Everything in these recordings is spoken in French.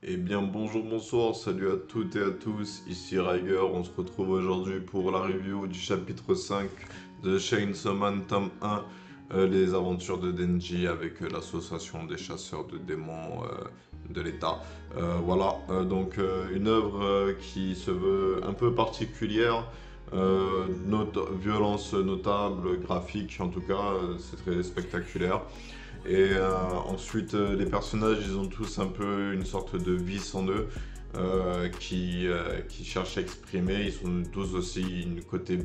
Eh bien bonjour, bonsoir, salut à toutes et à tous, ici Riger, on se retrouve aujourd'hui pour la review du chapitre 5 de Chainsaw Man tome 1, les aventures de Denji avec l'association des chasseurs de démons de l'État. Une œuvre qui se veut un peu particulière, violence notable, graphique en tout cas, c'est très spectaculaire. Les personnages, ils ont tous un peu une sorte de vice en eux qui cherchent à exprimer. Ils sont tous aussi une côté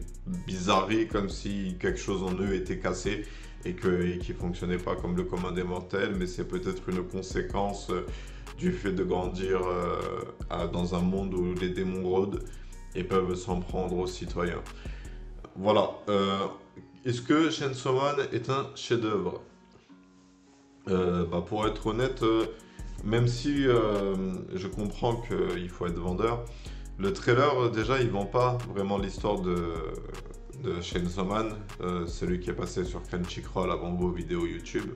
bizarrerie, comme si quelque chose en eux était cassé et qui fonctionnait pas comme le commun des mortels, mais c'est peut-être une conséquence du fait de grandir dans un monde où les démons rôdent et peuvent s'en prendre aux citoyens. Voilà. Est-ce que Chainsaw Man est un chef-d'œuvre? Pour être honnête, même si je comprends qu'il faut être vendeur, le trailer déjà il vend pas vraiment l'histoire de Chainsaw Man, celui qui est passé sur Crunchyroll avant vos vidéos YouTube.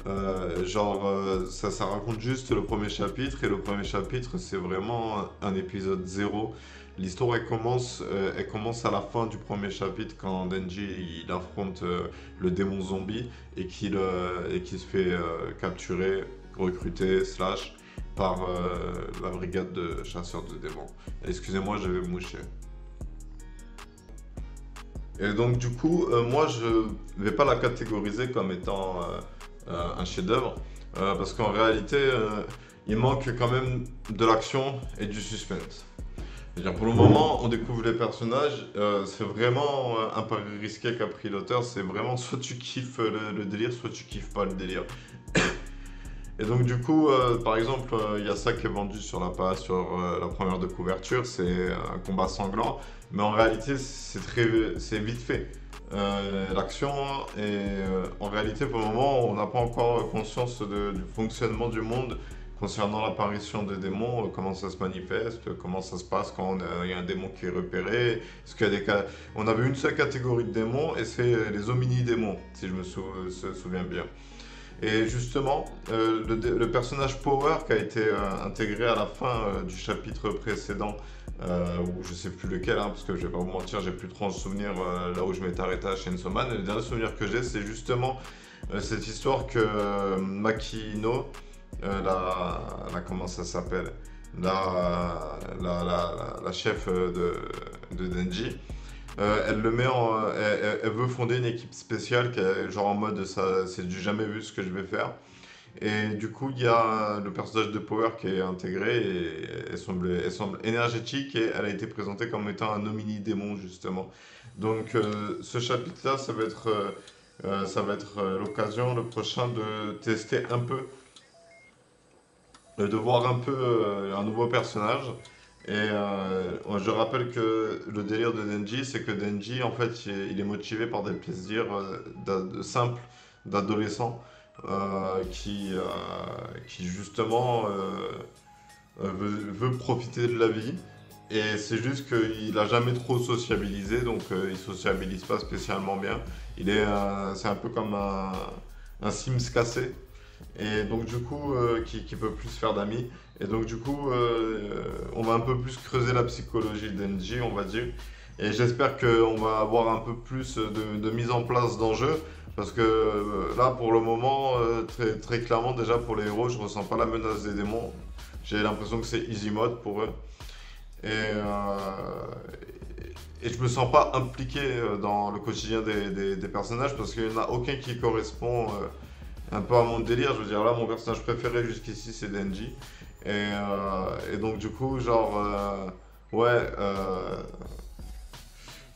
Ça raconte juste le premier chapitre et le premier chapitre c'est vraiment un épisode zéro. L'histoire elle commence à la fin du premier chapitre quand Denji il affronte le démon zombie et qui se fait capturer, recruter, slash par la brigade de chasseurs de démons. Excusez-moi, je vais me moucher. Et donc du coup, moi je vais pas la catégoriser comme étant un chef-d'œuvre, parce qu'en réalité, il manque quand même de l'action et du suspense. C'est-à-dire pour le moment, on découvre les personnages, c'est vraiment un pari risqué qu'a pris l'auteur, c'est vraiment soit tu kiffes le délire, soit tu kiffes pas le délire. Et donc du coup, par exemple, il y a ça qui est vendu sur la page, sur la première de couverture, c'est un combat sanglant, mais en réalité c'est vite fait. L'action et en réalité pour le moment on n'a pas encore conscience du fonctionnement du monde concernant l'apparition des démons, comment ça se manifeste, comment ça se passe quand il y a un démon qui est repéré. Est-ce qu'il y a des cas... On avait une seule catégorie de démons et c'est les homini-démons, si je me souviens bien. Et justement, le personnage Power qui a été intégré à la fin du chapitre précédent, ou je sais plus lequel, hein, parce que je vais pas vous mentir, j'ai plus trop en souvenir là où je m'étais arrêté à Chainsaw Man. Le dernier souvenir que j'ai, c'est justement cette histoire que Makino, comment ça s'appelle, la chef de Denji, elle le met en, elle veut fonder une équipe spéciale qui est genre en mode ça, c'est du jamais vu ce que je vais faire. Et du coup, il y a le personnage de Power qui est intégré et elle semble énergétique et elle a été présentée comme étant un homini-démon justement. Donc ce chapitre-là, ça va être l'occasion, le prochain, de tester un peu, de voir un peu un nouveau personnage. Et je rappelle que le délire de Denji, c'est que Denji, en fait, il est motivé par des plaisirs simples d'adolescent qui justement veut profiter de la vie. Et c'est juste qu'il a jamais trop sociabilisé, donc il sociabilise pas spécialement bien. C'est un peu comme un Sims cassé. Et donc du coup, qui peut plus faire d'amis. Et donc du coup, on va un peu plus creuser la psychologie d'Enji, on va dire. Et j'espère qu'on va avoir un peu plus de mise en place d'enjeux. Parce que là, pour le moment, très clairement, déjà pour les héros, je ressens pas la menace des démons. J'ai l'impression que c'est easy mode pour eux. Et, et je me sens pas impliqué dans le quotidien des personnages parce qu'il n'y en a aucun qui correspond un peu à mon délire. Je veux dire, là, mon personnage préféré jusqu'ici, c'est Denji. Et donc, du coup, ouais,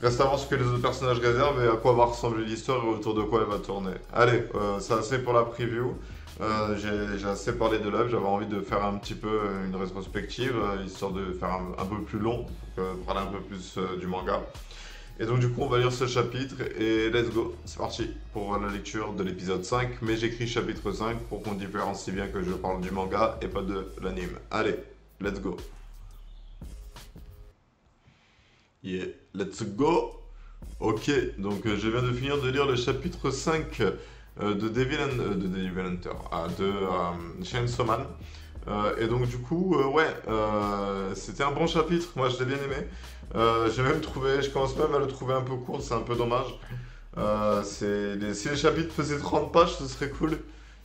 reste à voir ce que les autres personnages réservent et à quoi va ressembler l'histoire et autour de quoi elle va tourner. Allez, c'est assez pour la preview. J'ai assez parlé de l'œuvre, j'avais envie de faire un petit peu une rétrospective, histoire de faire un peu plus long, pour parler un peu plus du manga. Et donc du coup on va lire ce chapitre et let's go, c'est parti pour la lecture de l'épisode 5, mais j'écris chapitre 5 pour qu'on différencie bien que je parle du manga et pas de l'anime. Allez, let's go. Yeah, let's go. Ok, donc je viens de finir de lire le chapitre 5 de Devil Hunter, de Chainsaw Man. Et donc du coup, ouais, c'était un bon chapitre, moi je l'ai bien aimé. Je commence même à le trouver un peu court, c'est un peu dommage. Si les chapitres faisaient 30 pages, ce serait cool.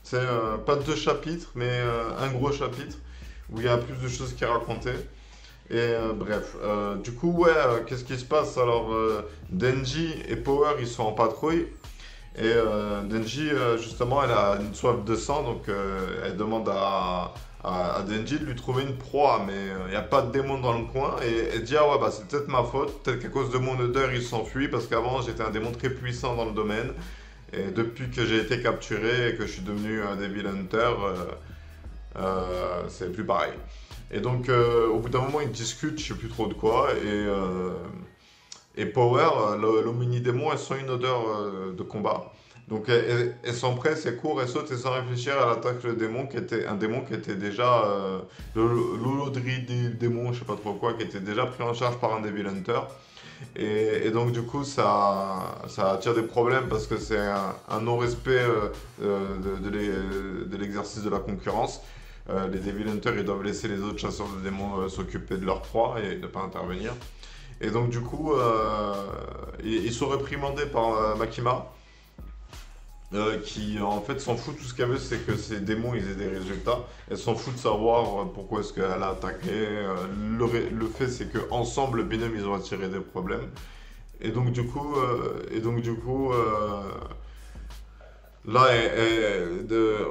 C'est pas deux chapitres, mais un gros chapitre où il y a plus de choses qui raconter. Et bref, du coup, ouais, qu'est-ce qui se passe? Alors, Denji et Power, ils sont en patrouille. Et Denji, justement, elle a une soif de sang, donc elle demande à Denji de lui trouver une proie, mais il n'y a pas de démon dans le coin. Et elle dit, ah ouais, bah c'est peut-être ma faute, peut-être qu'à cause de mon odeur, il s'enfuit, parce qu'avant, j'étais un démon très puissant dans le domaine. Et depuis que j'ai été capturé et que je suis devenu un Devil Hunter, c'est plus pareil. Et donc, au bout d'un moment, ils discutent, je sais plus trop de quoi, et Power, le mini-démon, elle sent une odeur de combat. Donc elle s'empresse, elle court, elle saute et sans réfléchir, elle attaque le démon qui était un démon qui était déjà l'holodri des démons, je sais pas trop quoi, qui était déjà pris en charge par un Devil Hunter. Et donc du coup ça attire des problèmes parce que c'est un non-respect de l'exercice de la concurrence. Les Devil Hunters ils doivent laisser les autres chasseurs de démons s'occuper de leur proie et ne pas intervenir. Et donc du coup, ils sont réprimandés par Makima, qui en fait s'en fout, tout ce qu'elle veut c'est que ces démons ils aient des résultats. Elle s'en fout de savoir pourquoi est-ce qu'elle a attaqué. Le fait c'est qu'ensemble, le binôme, ils ont attiré des problèmes. Et donc du coup, là,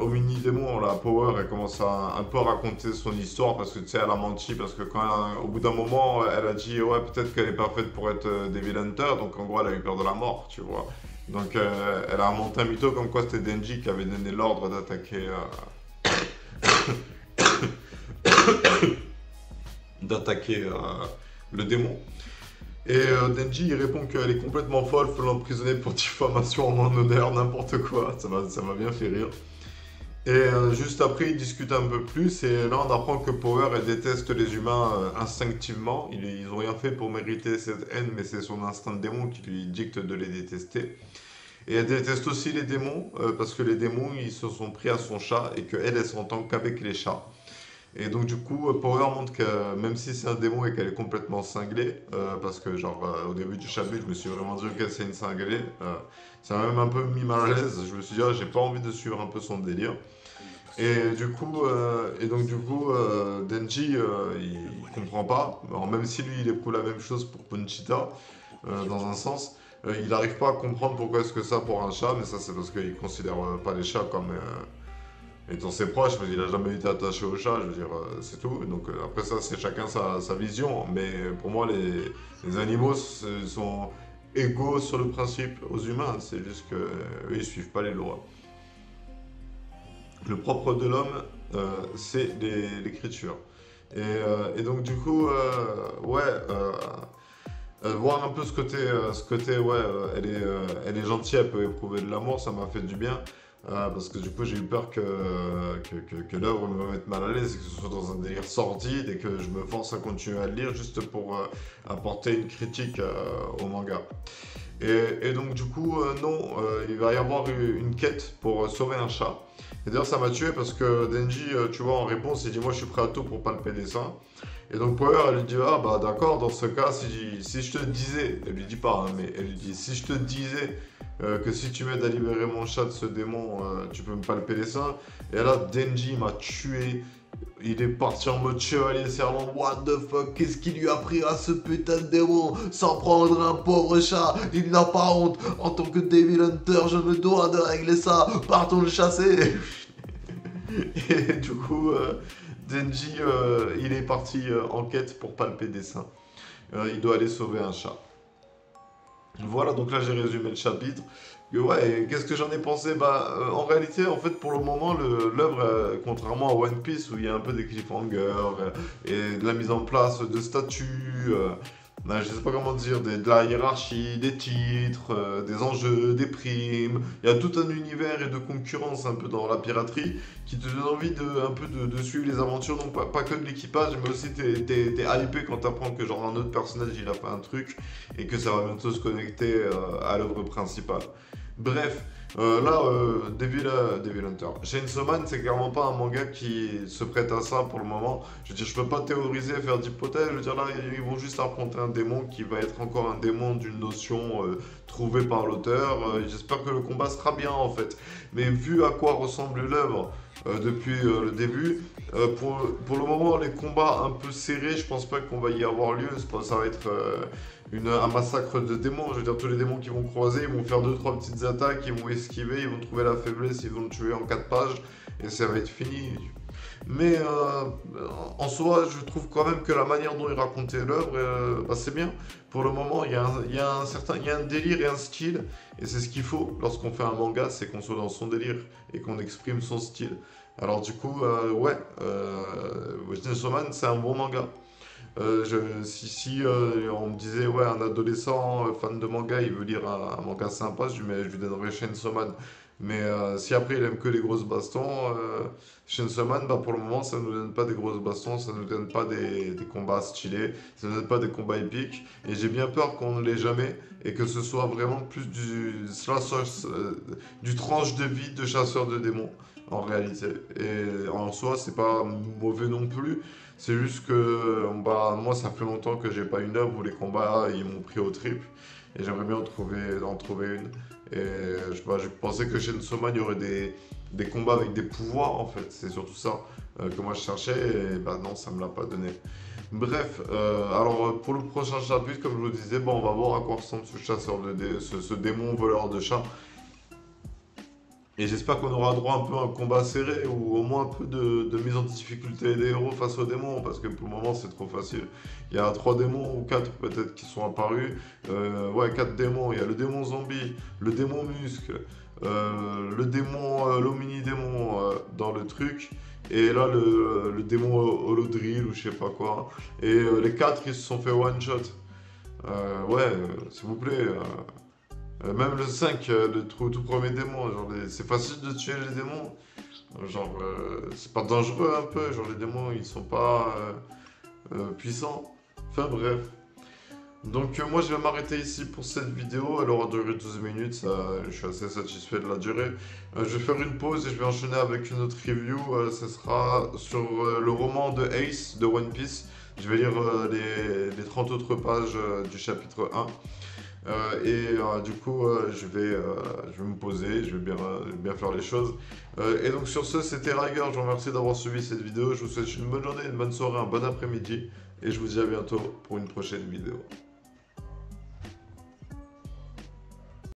au mini-démon, la Power, elle commence un peu à raconter son histoire parce que tu sais, elle a menti. Parce que au bout d'un moment, elle a dit, ouais, peut-être qu'elle est pas faite pour être Devil Hunter. Donc en gros, elle a eu peur de la mort, tu vois. Donc elle a monté un mytho comme quoi c'était Denji qui avait donné l'ordre d'attaquer le démon. Et Denji il répond qu'elle est complètement folle, faut l'emprisonner pour diffamation en honneur, n'importe quoi. Ça m'a bien fait rire. Et juste après, ils discutent un peu plus. Et là, on apprend que Power elle déteste les humains instinctivement. Ils ont rien fait pour mériter cette haine, mais c'est son instinct de démon qui lui dicte de les détester. Et elle déteste aussi les démons, parce que les démons, ils se sont pris à son chat et qu'elle, elle s'entend qu'avec les chats. Et donc du coup, Power montre que même si c'est un démon et qu'elle est complètement cinglée, parce que genre au début du chapitre, je me suis vraiment dit que c'est une cinglée, ça m'a même un peu mis mal à l'aise. Je me suis dit, ah, j'ai pas envie de suivre un peu son délire. Et du coup, Denji, il comprend pas. Alors, même si lui, il éprouve la même chose pour Punchita, dans un sens, il n'arrive pas à comprendre pourquoi est-ce que ça pour un chat, mais ça c'est parce qu'il considère pas les chats comme étant ses proches, mais il a jamais été attaché au chat, je veux dire, c'est tout. Donc après ça, c'est chacun sa vision, mais pour moi, les animaux sont égaux sur le principe aux humains, c'est juste qu'eux, ils suivent pas les lois. Le propre de l'homme, c'est l'écriture. Et donc du coup, ouais, voir un peu ce côté ouais, elle est gentille, elle peut éprouver de l'amour, ça m'a fait du bien. Parce que du coup, j'ai eu peur que l'œuvre me mette mal à l'aise, et que ce soit dans un délire sordide et que je me force à continuer à le lire juste pour apporter une critique au manga. Et donc, du coup, non, il va y avoir une quête pour sauver un chat. Et d'ailleurs, ça m'a tué parce que Denji, tu vois, en réponse, il dit, moi, je suis prêt à tout pour palper des seins. Et donc Power, elle lui dit, ah bah d'accord, dans ce cas, si je te disais, elle lui dit pas, hein, mais elle lui dit, si je te disais que si tu m'aides à libérer mon chat de ce démon, tu peux me palper les seins. Et là, Denji m'a tué. Il est parti en mode chevalier servant. What the fuck, qu'est-ce qu'il lui a pris à ce putain de démon? Sans prendre un pauvre chat, il n'a pas honte. En tant que Devil Hunter, je me dois de régler ça. Partons le chasser. Et du coup, Denji, il est parti en quête pour palper des seins. Il doit aller sauver un chat. Voilà, donc là j'ai résumé le chapitre. Et ouais, qu'est-ce que j'en ai pensé? Bah, en réalité, en fait, pour le moment, l'œuvre, contrairement à One Piece, où il y a un peu des cliffhangers et de la mise en place de statuts, je sais pas comment dire, de la hiérarchie, des titres, des enjeux, des primes. Il y a tout un univers et de concurrence un peu dans la piraterie qui te donne envie un peu de suivre les aventures, donc pas que de l'équipage, mais aussi t'es hypé quand t'apprends que genre un autre personnage il a fait un truc et que ça va bientôt se connecter à l'œuvre principale. Bref, Devil Hunter. Chainsaw Man, c'est clairement pas un manga qui se prête à ça pour le moment. Je veux dire, je peux pas théoriser, faire d'hypothèses. Je veux dire, là, ils vont juste affronter un démon qui va être encore un démon d'une notion trouvée par l'auteur. J'espère que le combat sera bien, en fait. Mais vu à quoi ressemble l'œuvre depuis le début, pour le moment, les combats un peu serrés, je pense pas qu'on va y avoir lieu. Ça va être un massacre de démons. Je veux dire, tous les démons qui vont croiser, ils vont faire 2-3 petites attaques, ils vont esquiver, ils vont trouver la faiblesse, ils vont le tuer en 4 pages, et ça va être fini. Mais en soi, je trouve quand même que la manière dont il racontait l'œuvre, c'est bien. Pour le moment, il y a un délire et un style, et c'est ce qu'il faut lorsqu'on fait un manga, c'est qu'on soit dans son délire et qu'on exprime son style. Alors du coup, Chainsaw Man, c'est un bon manga. Si on me disait, ouais, un adolescent fan de manga, il veut lire un manga sympa, je lui donnerais Chainsaw Man. Mais si après il aime que les grosses bastons, Chainsaw Man, pour le moment, ça nous donne pas des grosses bastons, ça nous donne pas des combats stylés, ça nous donne pas des combats épiques. Et j'ai bien peur qu'on ne l'ait jamais et que ce soit vraiment plus du tranche de vie de chasseur de démons en réalité. Et en soi, c'est pas mauvais non plus. C'est juste que moi, ça fait longtemps que j'ai pas une œuvre où les combats ils m'ont pris au trip. Et j'aimerais bien en trouver une. Et je pensais que chez Chainsaw il y aurait des combats avec des pouvoirs en fait. C'est surtout ça que moi je cherchais. Et non, ça me l'a pas donné. Bref, alors pour le prochain chapitre, comme je vous disais, on va voir à quoi ressemble ce chasseur ce démon voleur de chats. Et j'espère qu'on aura droit un peu à un combat serré ou au moins un peu de mise en difficulté des héros face aux démons parce que pour le moment c'est trop facile. Il y a 3 démons ou 4 peut-être qui sont apparus. 4 démons. Il y a le démon zombie, le démon muscle, le démon, l'omini-démon dans le truc. Et là le démon holodrill ou je sais pas quoi. Et les 4 ils se sont fait one shot. S'il vous plaît. Même le 5, le tout premier démon, c'est facile de tuer les démons. C'est pas dangereux un peu, les démons ils sont pas puissants. Enfin bref. Donc moi je vais m'arrêter ici pour cette vidéo, elle aura duré 12 minutes, je suis assez satisfait de la durée. Je vais faire une pause et je vais enchaîner avec une autre review, ce sera sur le roman de Ace de One Piece. Je vais lire les 30 autres pages du chapitre 1. Du coup, je vais me poser, je vais bien faire les choses. Et donc sur ce, c'était Riger, je vous remercie d'avoir suivi cette vidéo. Je vous souhaite une bonne journée, une bonne soirée, un bon après-midi. Et je vous dis à bientôt pour une prochaine vidéo.